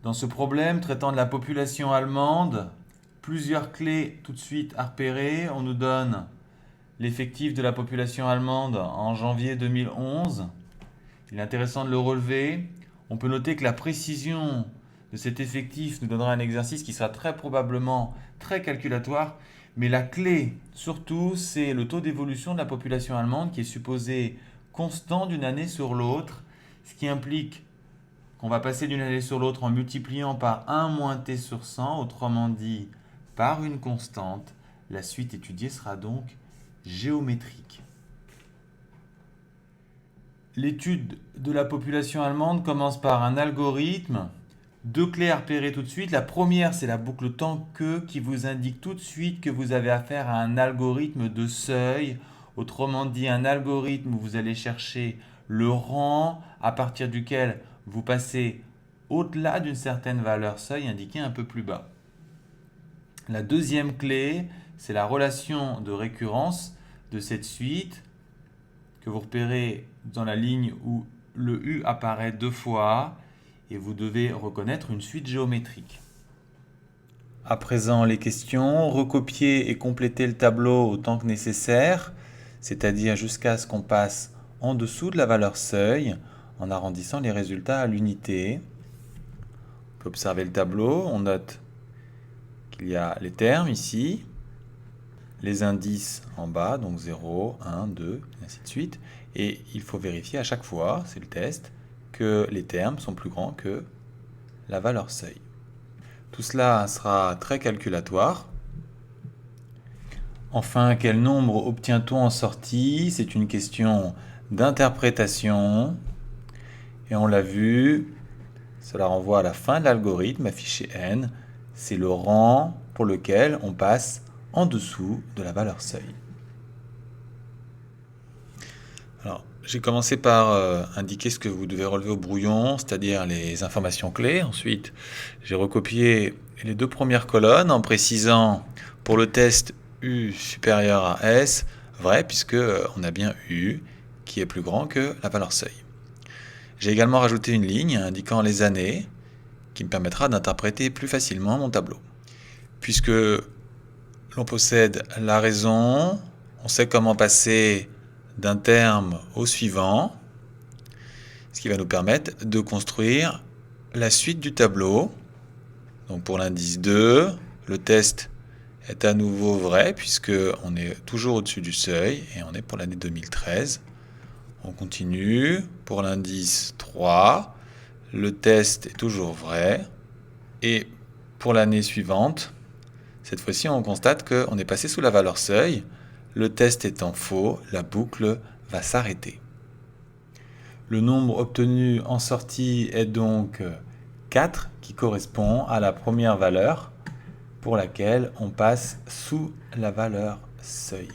Dans ce problème traitant de la population allemande, plusieurs clés tout de suite à repérer. On nous donne l'effectif de la population allemande en janvier 2011. Il est intéressant de le relever. On peut noter que la précision de cet effectif nous donnera un exercice qui sera très probablement très calculatoire. Mais la clé, surtout, c'est le taux d'évolution de la population allemande qui est supposé constant d'une année sur l'autre, ce qui implique qu'on va passer d'une année sur l'autre en multipliant par 1 moins t sur 100, autrement dit par une constante. La suite étudiée sera donc géométrique. L'étude de la population allemande commence par un algorithme. Deux clés à repérer tout de suite. La première, c'est la boucle temps que qui vous indique tout de suite que vous avez affaire à un algorithme de seuil. Autrement dit, un algorithme où vous allez chercher le rang à partir duquel vous passez au-delà d'une certaine valeur seuil indiquée un peu plus bas. La deuxième clé, c'est la relation de récurrence de cette suite que vous repérez dans la ligne où le U apparaît deux fois et vous devez reconnaître une suite géométrique. À présent, les questions. Recopier et compléter le tableau autant que nécessaire, c'est-à-dire jusqu'à ce qu'on passe en dessous de la valeur seuil en arrondissant les résultats à l'unité. On peut observer le tableau, on note qu'il y a les termes ici, les indices en bas, donc 0, 1, 2, et ainsi de suite. Et il faut vérifier à chaque fois, c'est le test, que les termes sont plus grands que la valeur seuil. Tout cela sera très calculatoire. Enfin, quel nombre obtient-on en sortie? C'est une question d'interprétation. Et on l'a vu, cela renvoie à la fin de l'algorithme affiché n. C'est le rang pour lequel on passe en dessous de la valeur seuil. Alors, j'ai commencé par indiquer ce que vous devez relever au brouillon, c'est-à-dire les informations clés. Ensuite, j'ai recopié les deux premières colonnes en précisant pour le test U supérieur à S, vrai, puisque on a bien U qui est plus grand que la valeur seuil. J'ai également rajouté une ligne indiquant les années qui me permettra d'interpréter plus facilement mon tableau. Puisque l'on possède la raison, on sait comment passer d'un terme au suivant, ce qui va nous permettre de construire la suite du tableau. Donc pour l'indice 2, le test est à nouveau vrai puisque on est toujours au-dessus du seuil et on est pour l'année 2013. On continue. Pour l'indice 3, le test est toujours vrai. Et pour l'année suivante, cette fois-ci, on constate qu'on est passé sous la valeur seuil. Le test étant faux, la boucle va s'arrêter. Le nombre obtenu en sortie est donc 4, qui correspond à la première valeur pour laquelle on passe sous la valeur seuil.